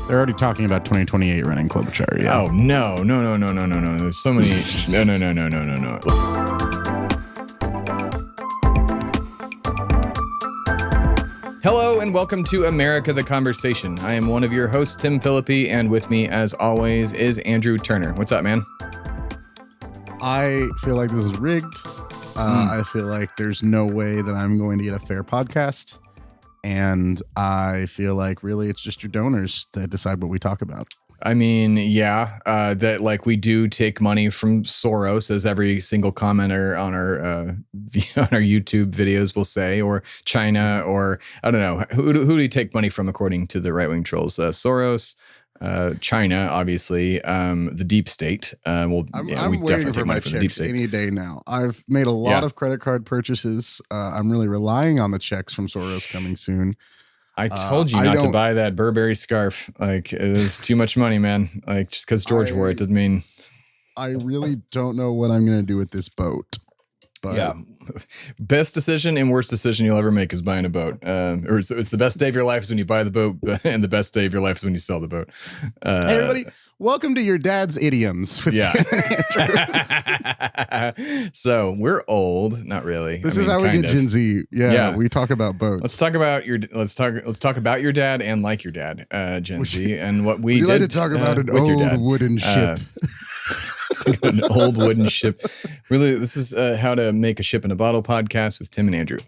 They're already talking about 2028 running Klobuchar. Yeah. Oh, no. There's so many. No. Hello and welcome to America the Conversation. I am one of your hosts, Tim Phillippe, and with me, as always, is Andrew Turner. What's up, man? I feel like this is rigged. I feel like there's no way that I'm going to get a fair podcast. And I feel like really it's just your donors that decide what we talk about. I mean, yeah, that like we do take money from Soros, as every single commenter on our YouTube videos will say, or China, or I don't know. Who do you take money from according to the right-wing trolls? Soros, China, obviously, the deep state. I'm waiting for my checks any day now. I've made a lot of credit card purchases. I'm really relying on the checks from Soros coming soon. I told you not to buy that Burberry scarf. Like, it was too much money, man. Like, just because George wore it doesn't mean. I really don't know what I'm going to do with this boat. But yeah, best decision and worst decision you'll ever make is buying a boat. Or it's the best day of your life is when you buy the boat, and the best day of your life is when you sell the boat. Hey, everybody, welcome to your dad's idioms. So we're old, not really. This is how we get Gen Z. Yeah, we talk about boats. Let's talk about your dad and like your dad, Gen Z, and what we did. Like to talk about an old wooden ship. An old wooden ship. Really, this is how to make a ship in a bottle podcast with Tim and Andrew.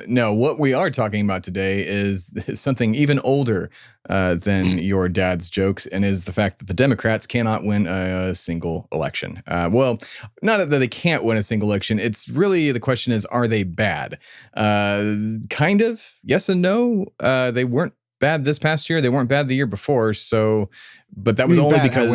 No, what we are talking about today is something even older than your dad's jokes, and is the fact that the Democrats cannot win a single election. Well, not that they can't win a single election. It's really, the question is, are they bad? Kind of, yes and no. They weren't bad this past year. They weren't bad the year before. So, but that was only because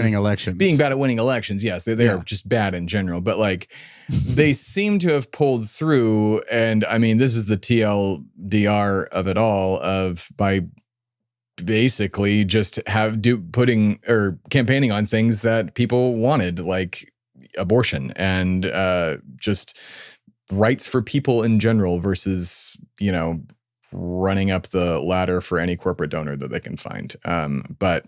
being bad at winning elections. Yes, they are just bad in general. But like, they seem to have pulled through. And I mean, this is the TLDR of it all, of by basically just campaigning on things that people wanted, like abortion and just rights for people in general versus, running up the ladder for any corporate donor that they can find. But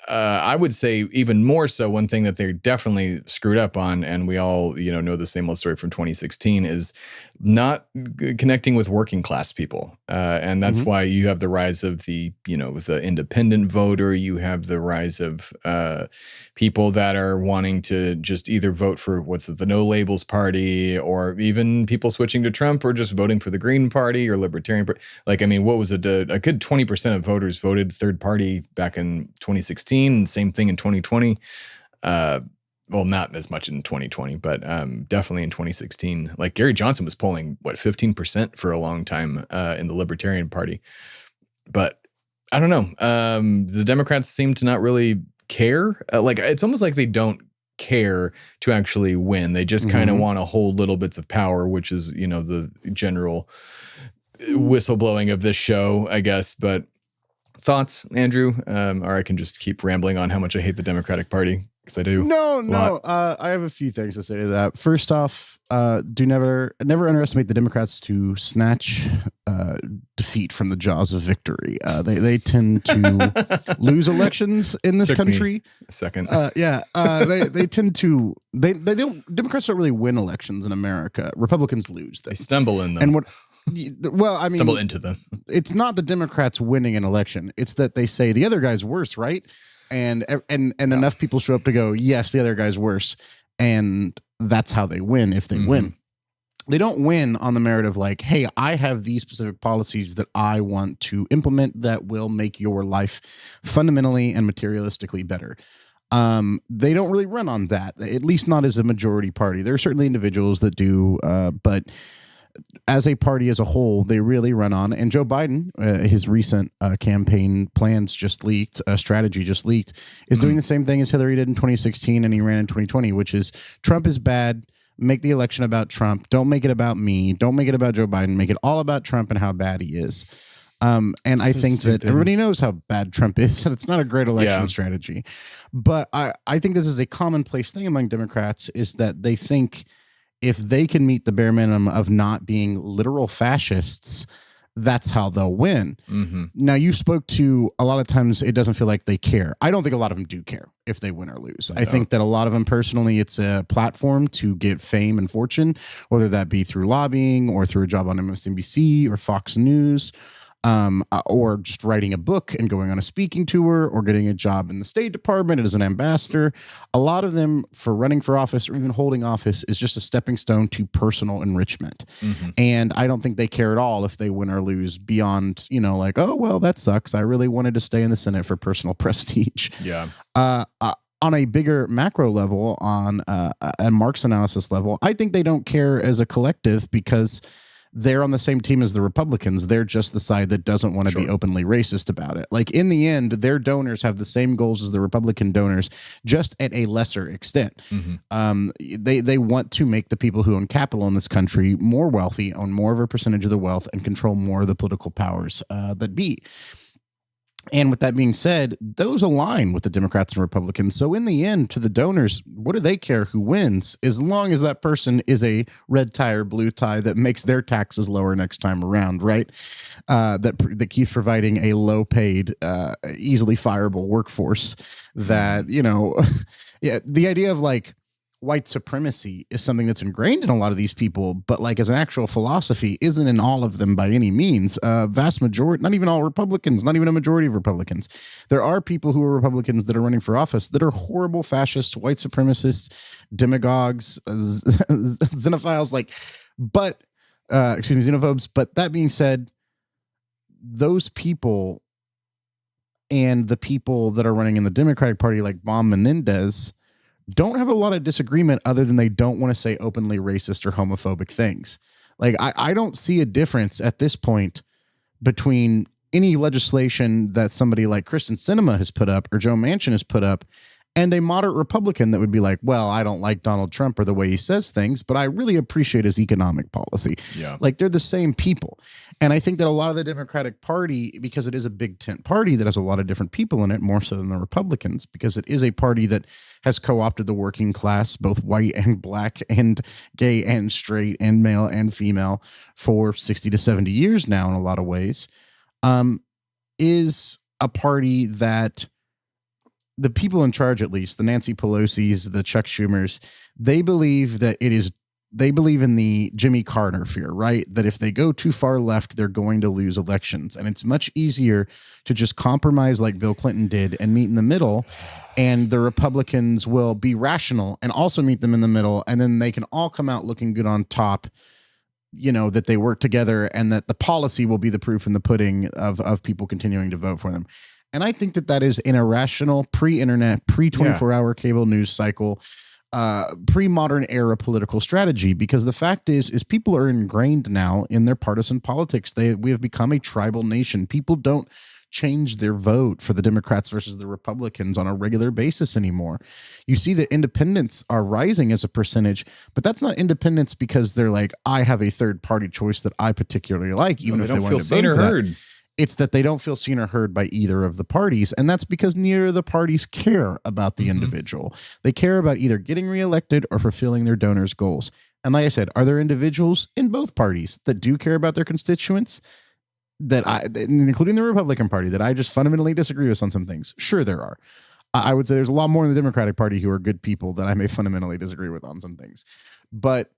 I would say even more so, one thing that they're definitely screwed up on, and we all, know the same old story from 2016, is not connecting with working class people. And that's why you have the rise of the independent voter. You have the rise of people that are wanting to just either vote for the No Labels Party, or even people switching to Trump, or just voting for the Green Party or Libertarian Party. Like, I mean, what was it? A good 20% of voters voted third party back in 2016. And same thing in 2020. Well, not as much in 2020, but definitely in 2016. Like, Gary Johnson was polling, 15% for a long time in the Libertarian Party. But I don't know. The Democrats seem to not really care. It's almost like they don't care to actually win. They just kind of want to hold little bits of power, which is, the general whistleblowing of this show, I guess. But thoughts, Andrew? Or I can just keep rambling on how much I hate the Democratic Party, because I do. No. I have a few things to say to that. First off, never underestimate the Democrats to snatch defeat from the jaws of victory. They tend to lose elections in this country. A second. They tend to. Democrats don't really win elections in America. Republicans lose them. They stumble in them. And stumble into them. It's not the Democrats winning an election. It's that they say the other guy's worse, right? And enough people show up to go, yes, the other guy's worse. And that's how they win if they win. They don't win on the merit of like, hey, I have these specific policies that I want to implement that will make your life fundamentally and materialistically better. They don't really run on that, at least not as a majority party. There are certainly individuals that do, but as a party as a whole, they really run on. And Joe Biden, his recent campaign plans just leaked, strategy just leaked, is doing the same thing as Hillary did in 2016 and he ran in 2020, which is Trump is bad. Make the election about Trump. Don't make it about me. Don't make it about Joe Biden. Make it all about Trump and how bad he is. And I think that everybody knows how bad Trump is. So it's not a great election strategy. But I think this is a commonplace thing among Democrats, is that they think if they can meet the bare minimum of not being literal fascists, that's how they'll win. Mm-hmm. Now, you spoke to a lot of times it doesn't feel like they care. I don't think a lot of them do care if they win or lose. I think that a lot of them personally, it's a platform to get fame and fortune, whether that be through lobbying or through a job on MSNBC or Fox News, or just writing a book and going on a speaking tour or getting a job in the State Department as an ambassador. A lot of them, for running for office or even holding office, is just a stepping stone to personal enrichment. Mm-hmm. And I don't think they care at all if they win or lose beyond, like, oh, well, that sucks. I really wanted to stay in the Senate for personal prestige. Yeah. On a bigger macro level, on a Marx analysis level, I think they don't care as a collective because they're on the same team as the Republicans. They're just the side that doesn't want to be openly racist about it. Like, in the end, their donors have the same goals as the Republican donors, just at a lesser extent. Mm-hmm. They want to make the people who own capital in this country more wealthy, own more of a percentage of the wealth, and control more of the political powers that be. And with that being said, those align with the Democrats and Republicans. So in the end, to the donors, what do they care who wins, as long as that person is a red tie or blue tie that makes their taxes lower next time around, right? That keeps providing a low-paid, easily fireable workforce. That, yeah, the idea of like white supremacy is something that's ingrained in a lot of these people, but like as an actual philosophy isn't in all of them by any means. Vast majority, not even all Republicans, not even a majority of Republicans. There are people who are Republicans that are running for office that are horrible fascists, white supremacists, demagogues, xenophiles, xenophobes. But that being said, those people and the people that are running in the Democratic Party, like Bob Menendez, don't have a lot of disagreement other than they don't want to say openly racist or homophobic things. Like, I don't see a difference at this point between any legislation that somebody like Kristen Sinema has put up or Joe Manchin has put up and a moderate Republican that would be like, well, I don't like Donald Trump or the way he says things, but I really appreciate his economic policy. Yeah. Like, they're the same people. And I think that a lot of the Democratic Party, because it is a big tent party that has a lot of different people in it, more so than the Republicans, because it is a party that has co-opted the working class, both white and black and gay and straight and male and female, for 60 to 70 years now in a lot of ways, is a party that the people in charge, at least the Nancy Pelosi's, the Chuck Schumers, they believe in the Jimmy Carter fear, right? That if they go too far left, they're going to lose elections. And it's much easier to just compromise like Bill Clinton did and meet in the middle. And the Republicans will be rational and also meet them in the middle. And then they can all come out looking good on top, that they work together and that the policy will be the proof in the pudding of people continuing to vote for them. And I think that is an irrational pre-internet, pre-24-hour cable news cycle, pre-modern era political strategy, because the fact is people are ingrained now in their partisan politics. We have become a tribal nation. People don't change their vote for the Democrats versus the Republicans on a regular basis anymore. You see that independents are rising as a percentage, but that's not independents because they're like, I have a third party choice that I particularly like, even if they don't feel seen or heard. It's that they don't feel seen or heard by either of the parties. And that's because neither of the parties care about the individual. They care about either getting reelected or fulfilling their donors' goals. And like I said, are there individuals in both parties that do care about their constituents, including the Republican Party, that I just fundamentally disagree with on some things? Sure, there are. I would say there's a lot more in the Democratic Party who are good people that I may fundamentally disagree with on some things. But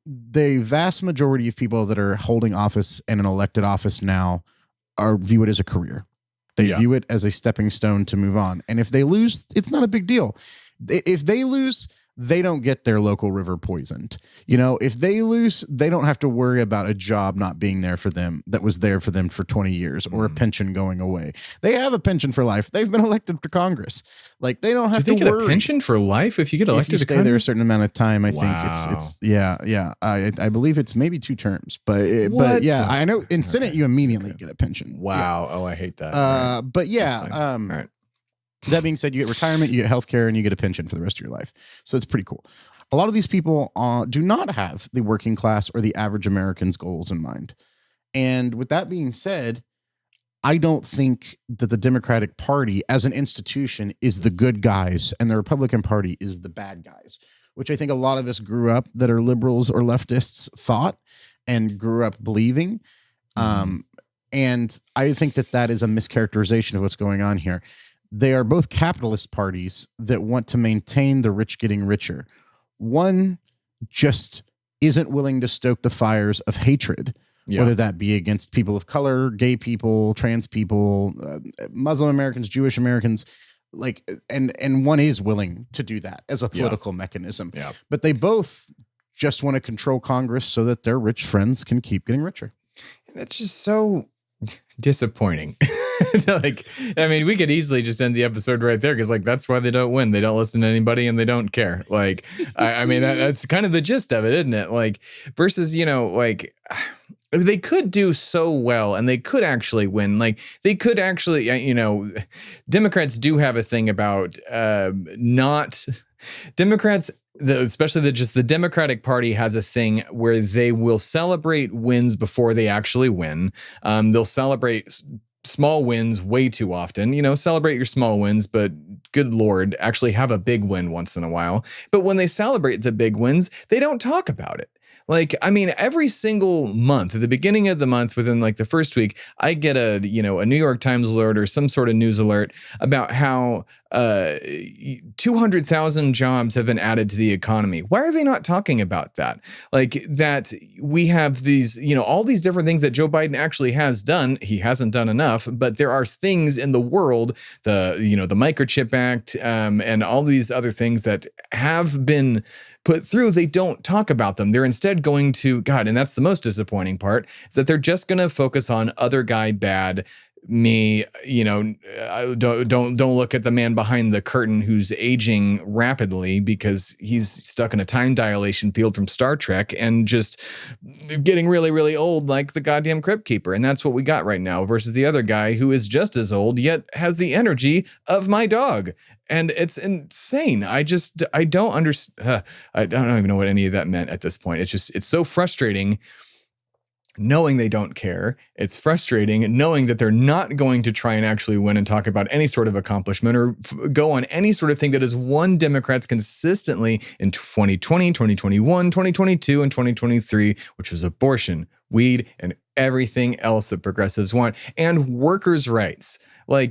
the vast majority of people that are holding office and an elected office now view it as a career. They view it as a stepping stone to move on. And if they lose, it's not a big deal. If they lose, they don't get their local river poisoned. If they lose, they don't have to worry about a job not being there for them that was there for them for 20 years or a pension going away. They have a pension for life. They've been elected to Congress. Like, they don't have to worry. Do they get a pension for life if you get elected to Congress? If you stay there a certain amount of time, I think it's yeah. I believe it's maybe 2 terms, but yeah, I know in Senate you immediately get a pension. Wow. Yeah. Oh, I hate that. But yeah, all right. That being said, you get retirement, you get healthcare, and you get a pension for the rest of your life. So it's pretty cool. A lot of these people do not have the working class or the average American's goals in mind. And with that being said, I don't think that the Democratic Party as an institution is the good guys and the Republican Party is the bad guys, which I think a lot of us grew up that are liberals or leftists thought. and grew up believing. And I think that is a mischaracterization of what's going on here. They are both capitalist parties that want to maintain the rich getting richer. One just isn't willing to stoke the fires of hatred, whether that be against people of color, gay people, trans people, Muslim Americans, Jewish Americans, and one is willing to do that as a political mechanism. Yeah. But they both just want to control Congress so that their rich friends can keep getting richer. That's just so disappointing. We could easily just end the episode right there because that's why they don't win. They don't listen to anybody and they don't care. That's kind of the gist of it, isn't it? Versus, they could do so well and they could actually win. They could actually, Democrats do have a thing about Democrats, especially the Democratic Party has a thing where they will celebrate wins before they actually win. They'll celebrate small wins way too often. Celebrate your small wins, but good Lord, actually have a big win once in a while. But when they celebrate the big wins, they don't talk about it. Every single month, at the beginning of the month, within the first week, I get a New York Times alert or some sort of news alert about how 200,000 jobs have been added to the economy. Why are they not talking about that? That we have these, all these different things that Joe Biden actually has done. He hasn't done enough, but there are things in the world, the Microchip Act, and all these other things that have been put through. They don't talk about them. They're instead going to, and that's the most disappointing part, is that they're just going to focus on other guy bad, me, don't look at the man behind the curtain who's aging rapidly because he's stuck in a time dilation field from Star Trek and just getting really, really old like the goddamn Crypt Keeper. And that's what we got right now versus the other guy who is just as old yet has the energy of my dog. And it's insane. I don't understand. I don't even know what any of that meant at this point. It's so frustrating knowing they don't care. It's frustrating knowing that they're not going to try and actually win and talk about any sort of accomplishment or go on any sort of thing that has won Democrats consistently in 2020, 2021, 2022, and 2023, which was abortion, weed, and everything else that progressives want, and workers' rights.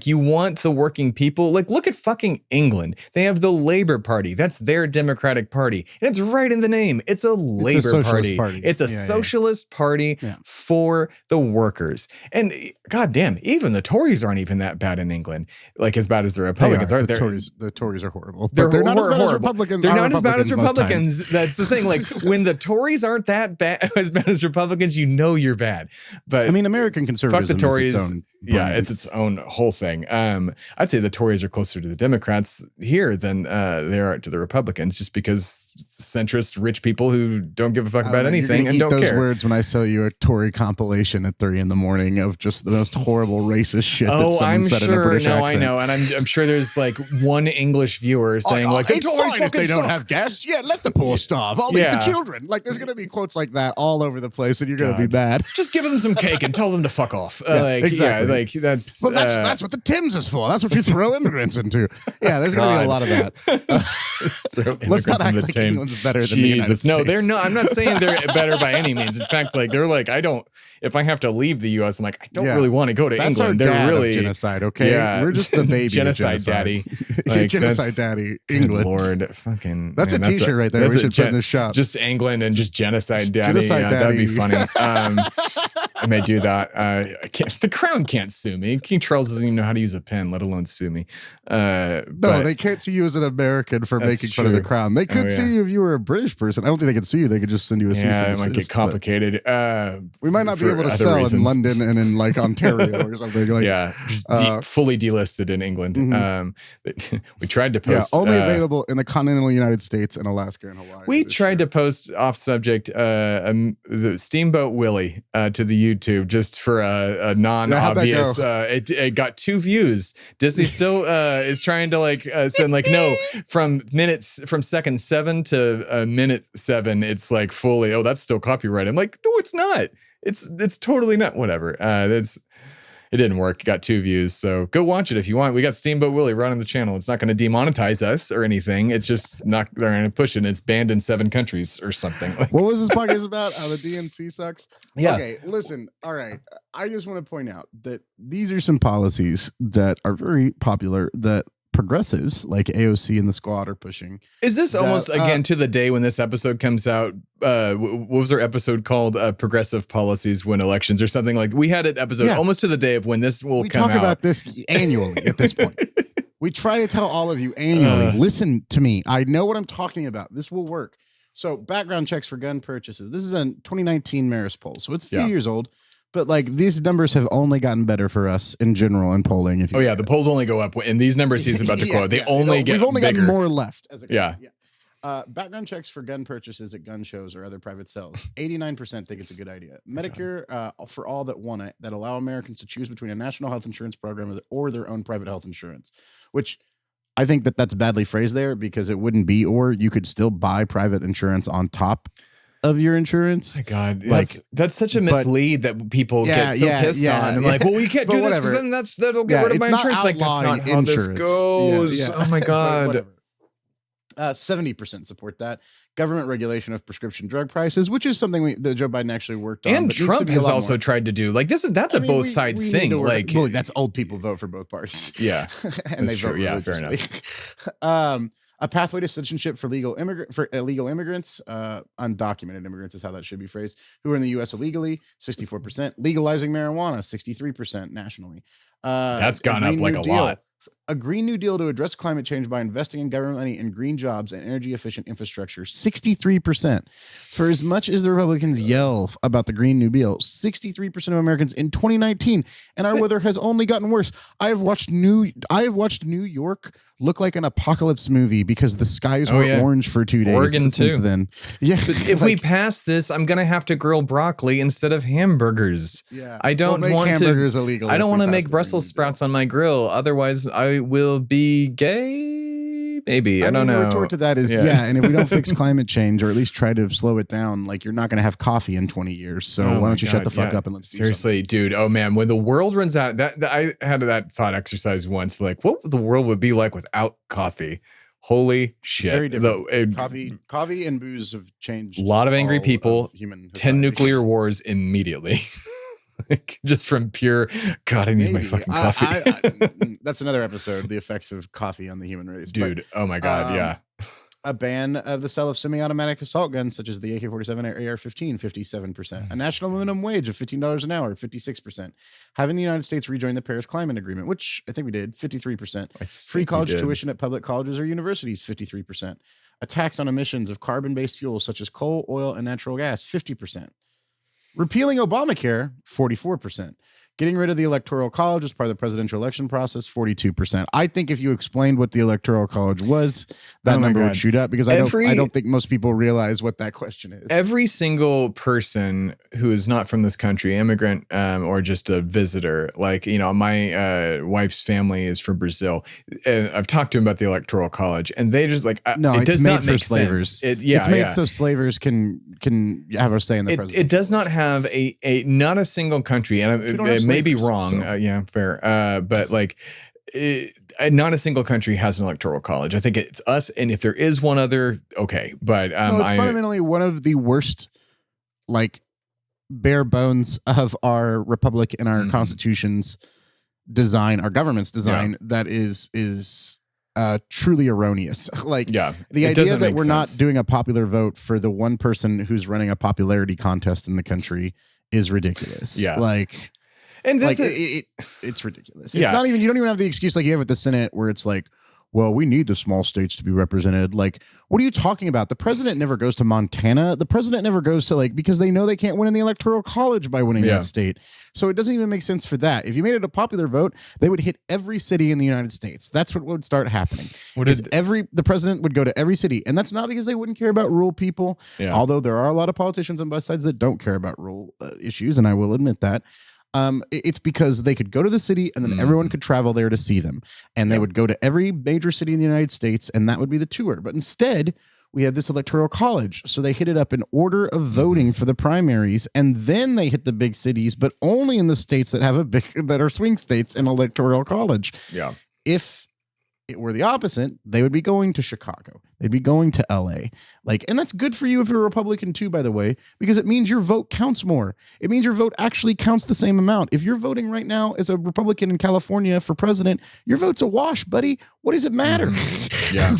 You want the working people. Look at fucking England. They have the Labour Party. That's their Democratic Party. And it's right in the name. It's a Labour Party. It's a socialist party for the workers. And goddamn, even the Tories aren't even that bad in England. As bad as the Republicans are. The Tories are horrible. They're not as bad as Republicans. They're not as bad as Republicans. That's the thing. When the Tories aren't that bad as bad as Republicans, you're bad. But American conservatism fuck the Tories. is its own brand. It's its own whole thing. I'd say the Tories are closer to the Democrats here than they are to the Republicans, just because centrist rich people who don't give a fuck about anything and don't care. Those words when I sell you a Tory compilation at 3 a.m. of just the most horrible racist shit that someone said in a British accent. I know, and I'm sure there's one English viewer saying the it's Tories fine if they don't have guests. Yeah, let the poor starve. I'll eat the children. There's going to be quotes like that all over the place, and you're going to be mad. Just give them some cake and tell them to fuck off. Exactly. That's that's what the Tims is for. That's what you throw immigrants into. Yeah, there's going to be a lot of that. Let's not act like England's better than the United States. No, they're not. I'm not saying they're better by any means. In fact, they're if I have to leave the U.S., I don't really want to go to England. They're really genocide. Okay, we're just the baby genocide daddy. Genocide daddy. England. Lord, fucking. That's a T-shirt right there. We should put in the shop. Just England and just genocide daddy. That'd be funny. I may do that. The Crown can't sue me. King Charles doesn't even know how to use a pen, let alone sue me. No, they can't sue you as an American for making fun of the Crown. They could sue you if you were a British person. I don't think they could sue you. They could just send you a cease and desist. It might get complicated. We might not be able to sell in London and in Ontario or something. Just fully delisted in England. Mm-hmm. We tried to post. Only available in the continental United States and Alaska and Hawaii. We tried to post off subject the Steamboat Willie to the YouTube just for a non-obvious. It got 2 views. Disney still is trying to send no from second 7 to minute 7. It's fully. Oh, that's still copyright. I'm no, it's not. It's totally not. Whatever. It didn't work. It got 2 views. So go watch it if you want. We got Steamboat Willie running the channel. It's not going to demonetize us or anything. It's just not, they're going to push it. And it's banned in 7 countries or something. What was this podcast about? How the DNC sucks? Yeah. Okay, listen. All right. I just want to point out that these are some policies that are very popular that progressives like AOC and the Squad are pushing. Is this almost again to the day when this episode comes out? What was our episode called? Progressive policies win elections or something like. We had an episode almost to the day of when this will come out. We talk about this annually at this point. We try to tell all of you annually. Listen to me. I know what I'm talking about. This will work. So background checks for gun purchases. This is a 2019 Marist poll, so it's a few years old. But like these numbers have only gotten better for us in general in polling. If you the polls only go up, and these numbers he's about to quote, they only get we've only bigger. gotten more left. As a country. Background checks for gun purchases at gun shows or other private sales. 89% think it's a good idea. Medicare for all that want it, that allow Americans to choose between a national health insurance program or their own private health insurance, which I think that's badly phrased there because it wouldn't be, or you could still buy private insurance on top of your insurance. My God, that's such a mislead that people get so pissed on. I'm like, well, we can't do this because then that'll get rid of my insurance. Like, that's not how this goes. Oh my God. 70% support that. Government regulation of prescription drug prices, which is something that Joe Biden actually worked on. And Trump has also tried to do. Like that's a both sides thing. Like, well, that's old people vote for both parties. Yeah, and they vote fair enough. A pathway to citizenship for illegal immigrants, undocumented immigrants is how that should be phrased, who are in the U.S. illegally, 64%. Legalizing marijuana, 63% nationally. That's gone up like a lot. A Green New Deal to address climate change by investing in government money in green jobs and energy-efficient infrastructure, 63%. For as much as the Republicans yell about the Green New Deal, 63% of Americans in 2019, and our weather has only gotten worse. I have watched New York look like an apocalypse movie because the skies were orange for 2 days. Oregon since too. Then, yeah. But if we pass this, I'm gonna have to grill broccoli instead of hamburgers. Yeah, I don't want hamburgers illegal. I don't want to make Brussels sprouts on my grill. Otherwise, I will be gay. Maybe I don't know. The retort to that is and if we don't fix climate change or at least try to slow it down, like you're not going to have coffee in 20 years. So why don't you shut the fuck up and let's seriously, dude. Oh man, when the world runs out, that I had that thought exercise once. Like, what the world would be like without coffee? Holy shit! Very different. Coffee and booze have changed. A lot of angry people. 10 nuclear wars immediately. Like just from pure God, I need my fucking coffee. That's another episode, the effects of coffee on the human race. Dude, oh my God, yeah. A ban of the sale of semi-automatic assault guns such as the AK-47 or AR-15, 57%. A national minimum wage of $15 an hour, 56%. Having the United States rejoin the Paris Climate Agreement, which I think we did, 53%. Free college tuition at public colleges or universities, 53%. A tax on emissions of carbon-based fuels such as coal, oil, and natural gas, 50%. Repealing Obamacare, 44%. Getting rid of the Electoral College as part of the presidential election process, 42%. I think if you explained what the Electoral College was, that number would shoot up because I don't think most people realize what that question is. Every single person who is not from this country, immigrant or just a visitor, like, you know, my wife's family is from Brazil. And I've talked to them about the Electoral College and they just like, it does not make slavers. Sense. It's made so slavers can have a say in the presidency. It does not have not a single country, and it may be wrong. So. Fair. But like, not a single country has an electoral college. I think it's us, and if there is one other, okay. But it's fundamentally one of the worst, like, bare bones of our republic and our constitution's design, our government's design, that is truly erroneous. Like, the idea that we're not doing a popular vote for the one person who's running a popularity contest in the country is ridiculous. Yeah, like. And this it's ridiculous. It's not even, you don't even have the excuse like you have at the Senate where it's like, well, we need the small states to be represented. Like, what are you talking about? The president never goes to Montana. The president never goes to, like, because they know they can't win in the Electoral College by winning that state. So it doesn't even make sense for that. If you made it a popular vote, they would hit every city in the United States. That's what would start happening. The president would go to every city. And that's not because they wouldn't care about rural people. Yeah. Although there are a lot of politicians on both sides that don't care about rural issues. And I will admit that. It's because they could go to the city and then everyone could travel there to see them. And they would go to every major city in the United States and that would be the tour. But instead, we have this electoral college. So they hit it up in order of voting for the primaries, and then they hit the big cities, but only in the states that have that are swing states in electoral college. Yeah. If it were the opposite, they would be going to Chicago. They'd be going to LA. And that's good for you if you're a Republican too, by the way, because it means your vote counts more. It means your vote actually counts the same amount. If you're voting right now as a Republican in California for president, your vote's a wash, buddy. What does it matter? Yeah.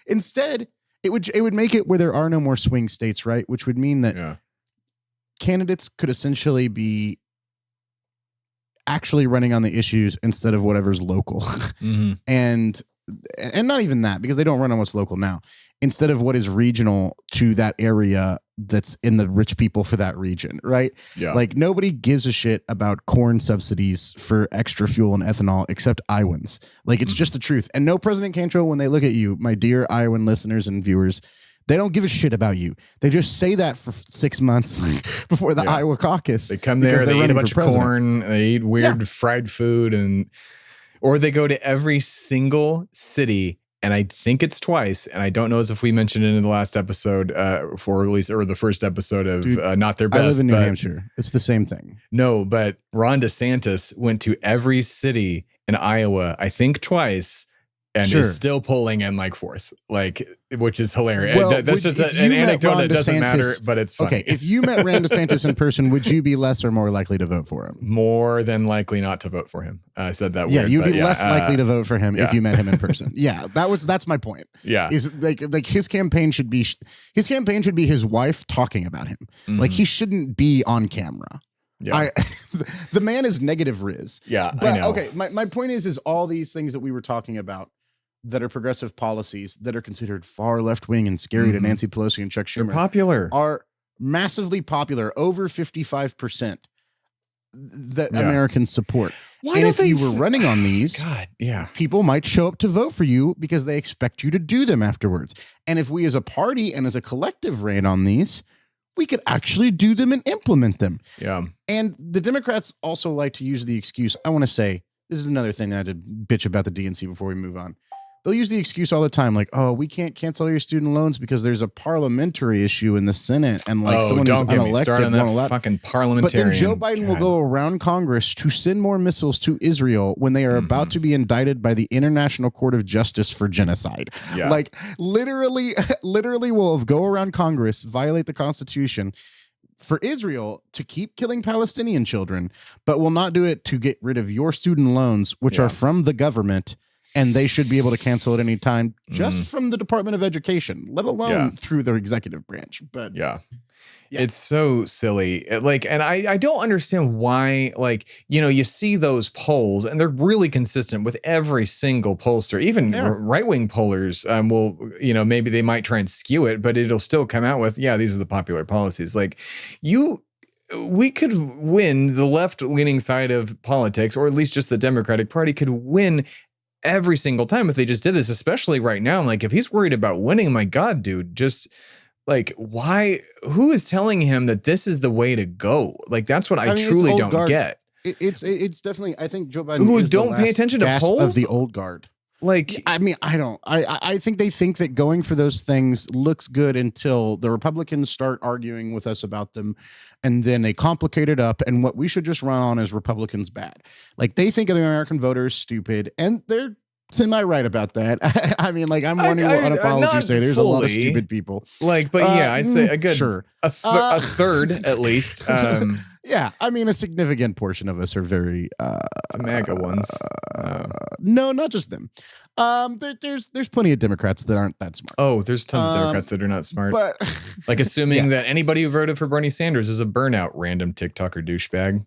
Instead, it would make it where there are no more swing states, right? Which would mean that candidates could essentially be actually running on the issues instead of whatever's local. And not even that, because they don't run on what's local now, instead of what is regional to that area that's in the rich people for that region, right? Yeah. Nobody gives a shit about corn subsidies for extra fuel and ethanol except Iowans. It's just the truth. And no, President Cantrell, when they look at you, my dear Iowan listeners and viewers, they don't give a shit about you. They just say that for 6 months before the Iowa caucus. They come there, they eat a bunch of corn, they eat weird fried food, or they go to every single city, and I think it's twice, and I don't know as if we mentioned it in the last episode, or the first episode of Not Their Best. I live in New Hampshire. It's the same thing. No, but Ron DeSantis went to every city in Iowa, I think twice, and is still polling in fourth, which is hilarious. Well, that's just an anecdote that doesn't matter, but it's funny. Okay, if you met Ron DeSantis in person, would you be less or more likely to vote for him? More than likely not to vote for him. I said that weird. You'd be less likely to vote for him if you met him in person. That's my point. Yeah. Is his campaign should be his wife talking about him. He shouldn't be on camera. Yeah. The man is negative Riz. Yeah, but, I know. Okay, my point is all these things that we were talking about that are progressive policies that are considered far left-wing and scary to Nancy Pelosi and Chuck Schumer. They're popular. Are massively popular, over 55% that Americans support. Why don't if you were running on these, people might show up to vote for you because they expect you to do them afterwards. And if we as a party and as a collective ran on these, we could actually do them and implement them. Yeah. And the Democrats also like to use the excuse, I want to say, this is another thing that I had to bitch about the DNC before we move on. They'll use the excuse all the time, we can't cancel your student loans because there's a parliamentary issue in the Senate, and someone who's unelected on that fucking parliamentarian. But then Joe Biden will go around Congress to send more missiles to Israel when they are about to be indicted by the International Court of Justice for genocide. Yeah. Literally will go around Congress, violate the Constitution for Israel to keep killing Palestinian children, but will not do it to get rid of your student loans, which are from the government. And they should be able to cancel at any time just from the Department of Education, let alone through their executive branch. But it's so silly. And I don't understand why, you see those polls and they're really consistent with every single pollster, even right-wing pollers will, maybe they might try and skew it, but it'll still come out with, these are the popular policies. We could win the left-leaning side of politics, or at least just the Democratic Party could win every single time if they just did this, especially right now. If he's worried about winning, my God, dude, just why? Who is telling him that this is the way to go? That's what I truly don't get. It's definitely, I think Joe Biden who is don't pay attention to polls of the old guard. I think they think that going for those things looks good until the Republicans start arguing with us about them, and then they complicate it up, and what we should just run on is Republicans bad. They think of the American voters stupid, and they're semi-right about that. I'm wondering what other apologies say. There's a lot of stupid people. I'd say a good a third at least. A significant portion of us are very the MAGA ones. No, not just them. There's plenty of Democrats that aren't that smart. Oh, there's tons of Democrats that are not smart. But assuming that anybody who voted for Bernie Sanders is a burnout random TikToker douchebag.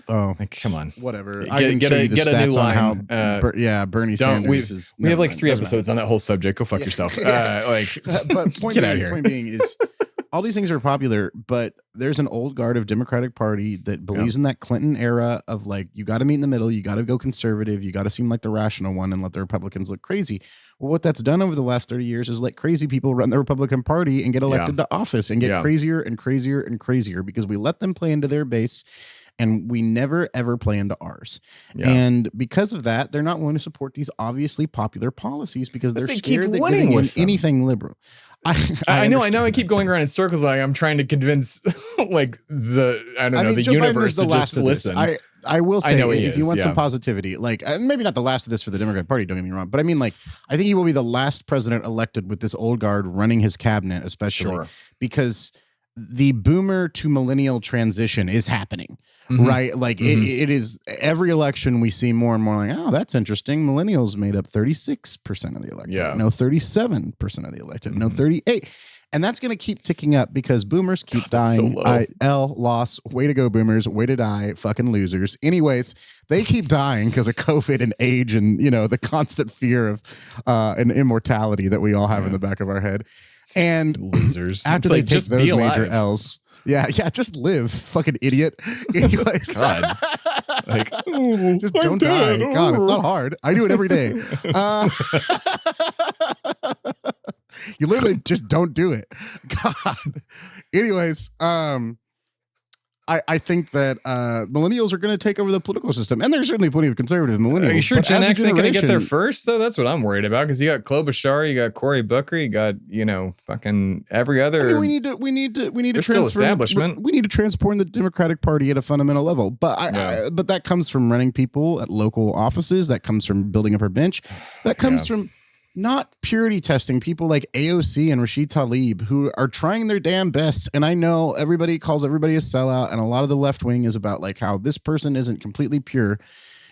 Oh, come on. Whatever. Get a new line. Bernie Sanders is. We have 3 episodes on that whole subject. Go fuck yourself. But point being is, all these things are popular, but there's an old guard of Democratic Party that believes in that Clinton era of you got to meet in the middle, you got to go conservative, you got to seem like the rational one and let the Republicans look crazy. Well, what that's done over the last 30 years is let crazy people run the Republican Party and get elected to office and get crazier and crazier and crazier because we let them play into their base. and we never ever play into ours. Yeah. And because of that, they're not willing to support these obviously popular policies because they're they scared keep that winning getting with them. anything liberal. I know. I keep going around in circles. Like I'm trying to convince, like the Joe universe Biden is to just listen. I will say, if you want yeah. some positivity, like maybe not the last of this for the Democrat Party, don't get me wrong, but I mean, like, I think he will be the last president elected with this old guard running his cabinet, especially because the boomer to millennial transition is happening, right? Like it is every election we see more and more like, oh, that's interesting. Millennials made up 36% of the electorate. Yeah. No, 37% of the electorate. No, 38. And that's going to keep ticking up because boomers keep dying. So loss. Way to go, boomers. Way to die. Fucking losers. Anyways, they keep dying because of COVID and age and, the constant fear of an immortality that we all have in the back of our head. And losers. After it's they like, take just those be major alive. L's. Yeah, just live. Fucking idiot. Anyways. God. Like, just don't die. God, it's not hard. I do it every day. You literally just don't do it. God. Anyways, I think that millennials are going to take over the political system, and there's certainly plenty of conservative millennials. Are you sure but Gen as a X ain't going to get there generation- first, though? That's what I'm worried about, because you got Klobuchar, you got Cory Booker, you got, fucking every other. I mean, we need to There's still establishment. We need to transform the Democratic Party at a fundamental level. But but that comes from running people at local offices. That comes from building up our bench. That comes from not purity testing people like AOC and Rashid Tlaib, who are trying their damn best. And I know everybody calls everybody a sellout, and a lot of the left wing is about like how this person isn't completely pure.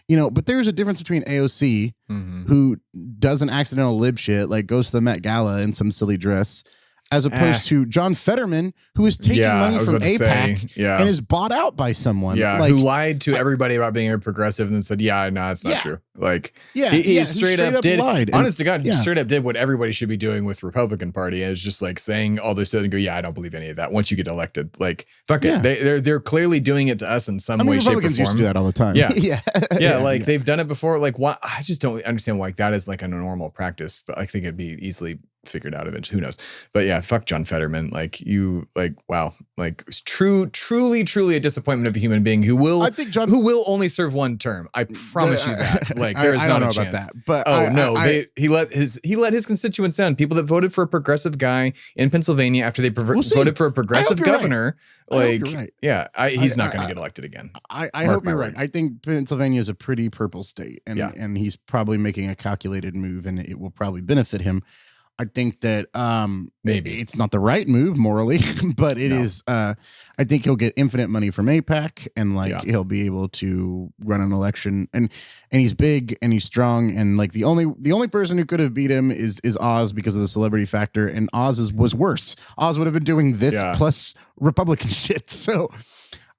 But there's a difference between AOC, who does an accidental lib shit, like goes to the Met Gala in some silly dress, as opposed to John Fetterman, who is taking money from AIPAC and is bought out by someone. Yeah, who lied to everybody about being a progressive and then said, it's not true. Like, he straight up did. Lied. Honest to God, straight up did what everybody should be doing with Republican Party. And it's just like saying all this stuff and go, I don't believe any of that. Once you get elected, like, fuck it. They're clearly doing it to us in some way, shape, or form. Used to do that all the time. Yeah. They've done it before. Like, why? I just don't understand why that is like a normal practice. But I think it'd be easily figured out eventually. Who knows? But yeah, fuck John Fetterman. Wow. Like, truly a disappointment of a human being who will only serve one term. I promise you that. Like, there is not a chance. About that, but he let his constituents down. People that voted for a progressive guy in Pennsylvania after they voted for a progressive governor. Right. Like, he's not going to get elected again. I hope you're right. I think Pennsylvania is a pretty purple state, and he's probably making a calculated move, and it will probably benefit him. I think that maybe it's not the right move morally, but it is. I think he'll get infinite money from AIPAC, and he'll be able to run an election. And he's big and he's strong, and like the only person who could have beat him is Oz because of the celebrity factor. And Oz was worse. Oz would have been doing this plus Republican shit. So.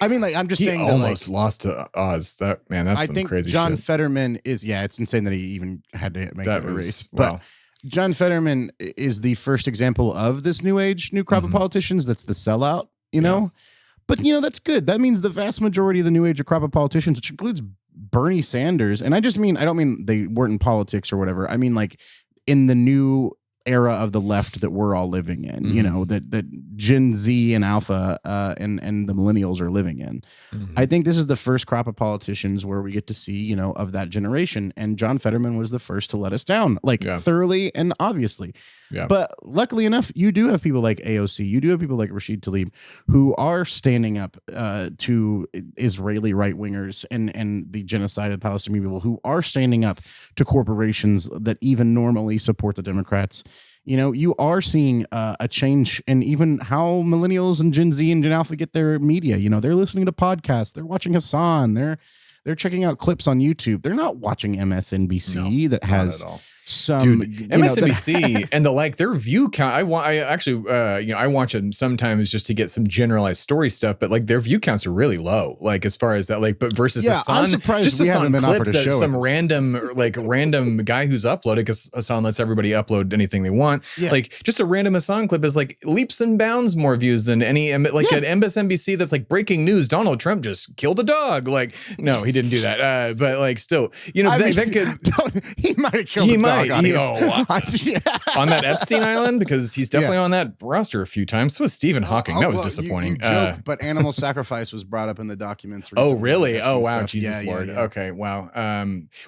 I mean, like, I'm just saying he almost lost to Oz. That's some crazy shit. John Fetterman is, it's insane that he even had to make that race. Wow. But John Fetterman is the first example of this new crop of politicians. That's the sellout, know? But, that's good. That means the vast majority of the new age of crop of politicians, which includes Bernie Sanders. And I don't mean they weren't in politics or whatever. I mean, like, in the new era of the left that we're all living in, that Gen Z and Alpha and the millennials are living in. I think this is the first crop of politicians where we get to see, of that generation. And John Fetterman was the first to let us down, thoroughly and obviously. Yeah. But luckily enough, you do have people like AOC, you do have people like Rashid Tlaib who are standing up to Israeli right wingers and the genocide of Palestinian people, who are standing up to corporations that even normally support the Democrats. You are seeing a change in even how millennials and Gen Z and Gen Alpha get their media. They're listening to podcasts, they're watching Hassan, they're checking out clips on YouTube. They're not watching MSNBC that has some MSNBC and their view count. I actually I watch them sometimes just to get some generalized story stuff, but like their view counts are really low. Like as far as that, like, but versus Hassan, I'm surprised just we haven't been offered a show. Some random guy who's uploaded, because Hassan lets everybody upload anything they want. Yeah. Like just a random Hassan clip is like leaps and bounds more views than any at MSNBC that's like breaking news. Donald Trump just killed a dog. Like no, he didn't do that. But like still, that could he might have killed. dog audience. On that Epstein Island, because he's definitely on that roster a few times. So was Stephen Hawking. That was disappointing. You joke, but animal sacrifice was brought up in the documents. Oh, really? Oh, wow. Stuff. Jesus Lord. Yeah. Okay. Wow.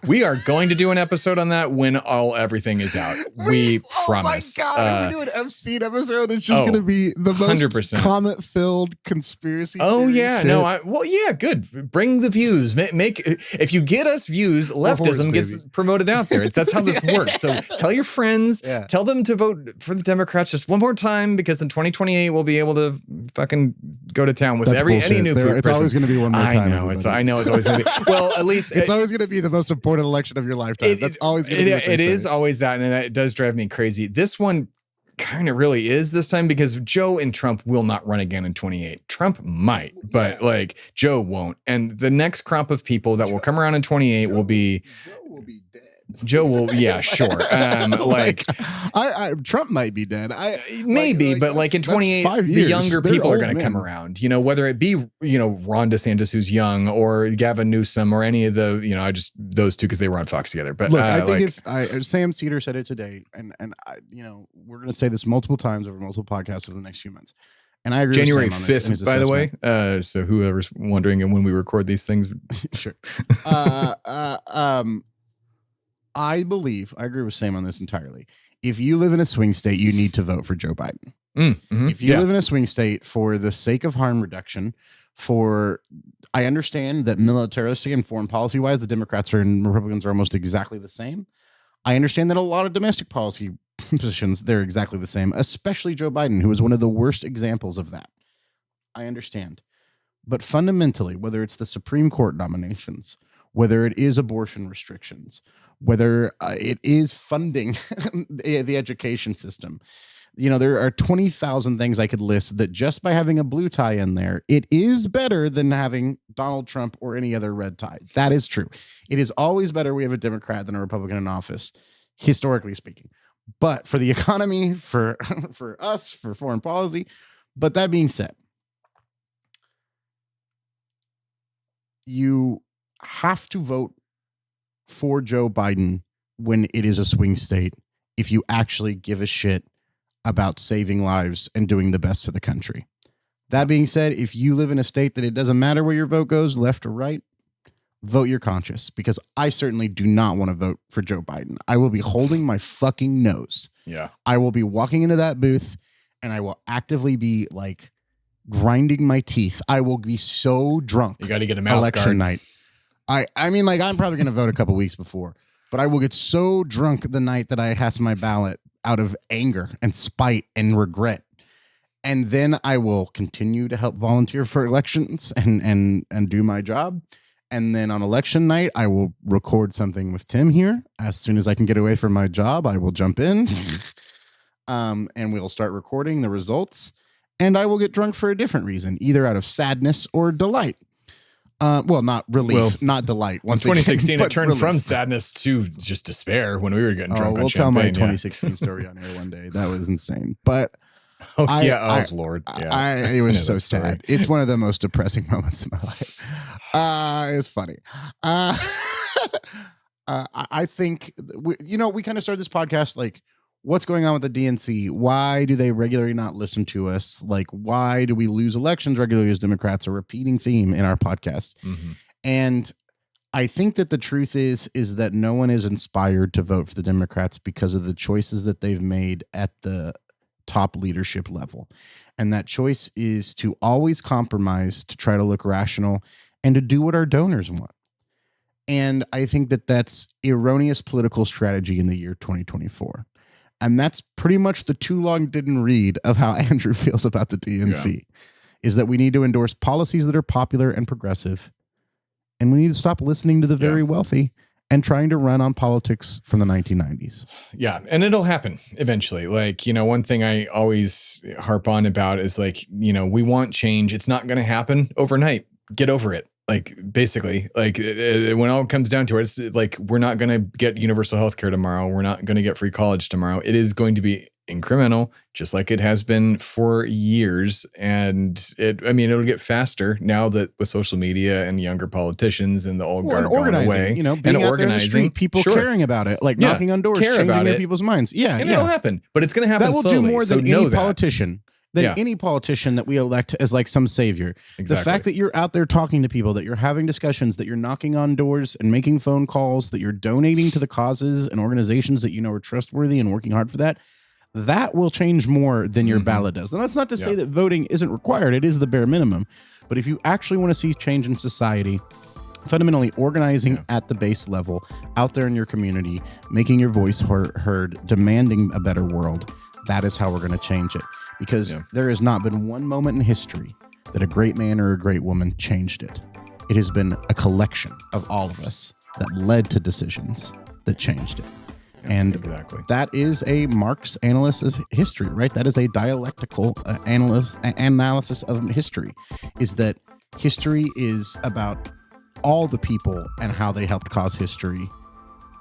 We are going to do an episode on that when everything is out. We promise. Oh my God. If we do an Epstein episode, it's just going to be the most 100%. Comment-filled conspiracy. Oh, yeah. Shit. No, yeah, good. Bring the views. If you get us views, leftism gets promoted out there. That's how this works. So tell your friends, tell them to vote for the Democrats just one more time, because in 2028 we'll be able to fucking go to town with any new person. It's always going to be one more time. I know it's always going to be. Well, at least it's always going to be the most important election of your lifetime. That's always going to be. It is always that, and that does drive me crazy. This one kind of really is this time, because Joe and Trump will not run again in 28. Trump might, but Joe won't. And the next crop of people that will come around in 28 will be dead. Joe will, yeah, sure. Trump might be dead. Maybe, but in 28, the younger people are going to come around. Whether it be Ron DeSantis, who's young, or Gavin Newsom, or any of the just those two, because they were on Fox together. But look, I think if Sam Cedar said it today, and we're going to say this multiple times over multiple podcasts over the next few months. And I agree. January 5th, by the way. So whoever's wondering, and when we record these things, sure. I agree with Sam on this entirely. If you live in a swing state, you need to vote for Joe Biden. Mm-hmm. If you live in a swing state, for the sake of harm reduction, I understand that militaristic and foreign policy wise, the Democrats and Republicans are almost exactly the same. I understand that a lot of domestic policy positions, they're exactly the same, especially Joe Biden, who is one of the worst examples of that. I understand. But fundamentally, whether it's the Supreme Court nominations, whether it is abortion restrictions, whether it is funding the education system, there are 20,000 things I could list that just by having a blue tie in there, it is better than having Donald Trump or any other red tie. That is true. It is always better we have a Democrat than a Republican in office, historically speaking. But for the economy, for us, for foreign policy. But that being said, you have to vote for Joe Biden when it is a swing state if you actually give a shit about saving lives and doing the best for the country. That being said, if you live in a state that it doesn't matter where your vote goes, left or right, vote your conscience, because I certainly do not want to vote for Joe Biden. I will be holding my fucking nose. Yeah. I will be walking into that booth and I will actively be grinding my teeth. I will be so drunk. You got to get a mouth election guard. Night. I mean, I'm probably going to vote a couple weeks before, but I will get so drunk the night that I cast my ballot out of anger and spite and regret. And then I will continue to help volunteer for elections and do my job. And then on election night, I will record something with Tim here. As soon as I can get away from my job, I will jump in and we'll start recording the results. And I will get drunk for a different reason, either out of sadness or delight. Not relief, not delight. In 2016, it turned from sadness to just despair when we were getting drunk on champagne. We'll tell my 2016 story on air one day. That was insane. But Lord. Yeah. It was so sad. It's one of the most depressing moments in my life. It's funny. I think, we kind of started this podcast what's going on with the DNC? Why do they regularly not listen to us? Why do we lose elections regularly as Democrats? A repeating theme in our podcast. Mm-hmm. And I think that the truth is that no one is inspired to vote for the Democrats because of the choices that they've made at the top leadership level. And that choice is to always compromise, to try to look rational, and to do what our donors want. And I think that that's erroneous political strategy in the year 2024. And that's pretty much the too long didn't read of how Andrew feels about the DNC, is that we need to endorse policies that are popular and progressive. And we need to stop listening to the very wealthy and trying to run on politics from the 1990s. Yeah. And it'll happen eventually. One thing I always harp on about is we want change. It's not going to happen overnight. Get over it. like basically, like when all comes down to it, it's like we're not going to get universal health care tomorrow. We're not going to get free college tomorrow. It is going to be incremental, just like it has been for years. And it'll get faster now that with social media and younger politicians and the old guard going away. Being and out there in the organizing, street, people caring about it, like knocking on doors, changing their people's minds. Yeah, and it'll happen, but it's going to happen. That will slowly, do more than any politician. Than any politician that we elect as like some savior. Exactly. The fact that you're out there talking to people, that you're having discussions, that you're knocking on doors and making phone calls, that you're donating to the causes and organizations that you know are trustworthy and working hard for that, that will change more than your ballot does. And that's not to say that voting isn't required. It is the bare minimum. But if you actually want to see change in society, fundamentally organizing at the base level, out there in your community, making your voice heard, demanding a better world, that is how we're going to change it. Because there has not been one moment in history that a great man or a great woman changed it. It has been a collection of all of us that led to decisions that changed it. And that is a Marx analysis of history, right? That is a dialectical analysis of history, is that history is about all the people and how they helped cause history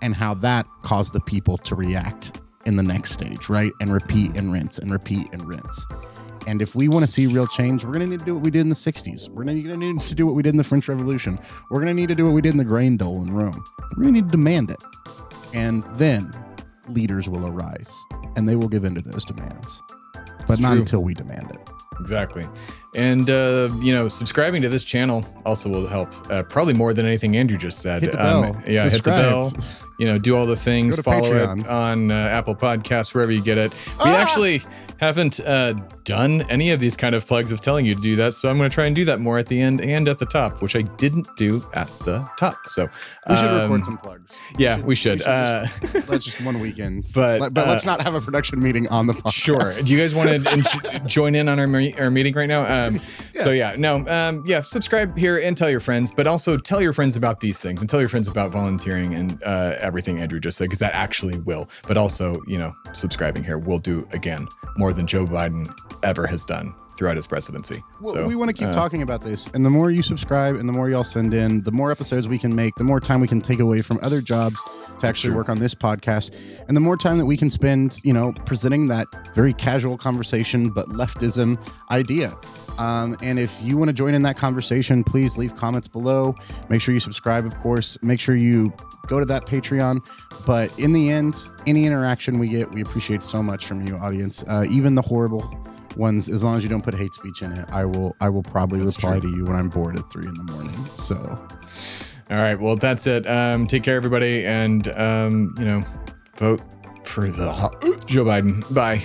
and how that caused the people to react in the next stage, right? And repeat and rinse and repeat and rinse. And if we want to see real change, we're going to need to do what we did in the 60s. We're going to need to do what we did in the French Revolution. We're going to need to do what we did in the grain dole in Rome. We're going to need to demand it. And then leaders will arise and they will give in to those demands. But not until we demand it. Exactly. And, subscribing to this channel also will help, probably more than anything Andrew just said. Hit the bell. Hit the bell. Do all the things. Follow Patreon. It on Apple Podcasts, wherever you get it. We actually haven't done any of these kind of plugs of telling you to do that, so I'm going to try and do that more at the end and at the top, which I didn't do at the top. So we should record some plugs. Yeah, we should. That's just one weekend. But let's not have a production meeting on the podcast. Sure. Do you guys want to join in on our meeting right now? Subscribe here and tell your friends, but also tell your friends about these things and tell your friends about volunteering and everything Andrew just said, because that actually will. But also, subscribing here will do, again, more than Joe Biden ever has done throughout his presidency. Well, so we want to keep talking about this, and the more you subscribe and the more y'all send in, the more episodes we can make, the more time we can take away from other jobs to actually work on this podcast, and the more time that we can spend, presenting that very casual conversation but leftism idea. And if you want to join in that conversation, please leave comments below. Make sure you subscribe, of course. Make sure you go to that Patreon. But in the end, any interaction we get, we appreciate so much from you, audience. Even the horrible ones, as long as you don't put hate speech in it, I will probably reply to you when I'm bored at 3 a.m. So, all right. Well, that's it. Take care, everybody, and vote for the Joe Biden. Bye.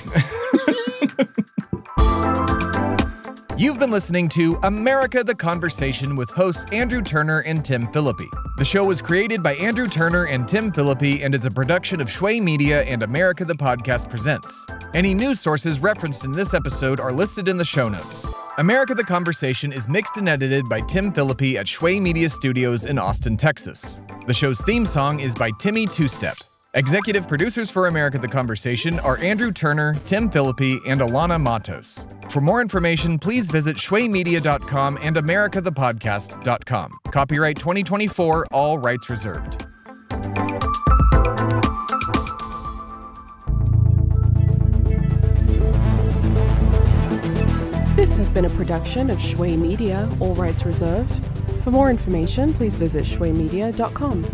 You've been listening to America the Conversation with hosts Andrew Turner and Tim Phillippe. The show was created by Andrew Turner and Tim Phillippe and is a production of Shway Media and America the Podcast Presents. Any news sources referenced in this episode are listed in the show notes. America the Conversation is mixed and edited by Tim Phillippe at Shway Media Studios in Austin, Texas. The show's theme song is by Timmy Two Step. Executive producers for America the Conversation are Andrew Turner, Tim Phillippe, and Alana Matos. For more information, please visit shwaymedia.com and americathepodcast.com. Copyright 2024, all rights reserved. This has been a production of Shway Media, all rights reserved. For more information, please visit shwaymedia.com.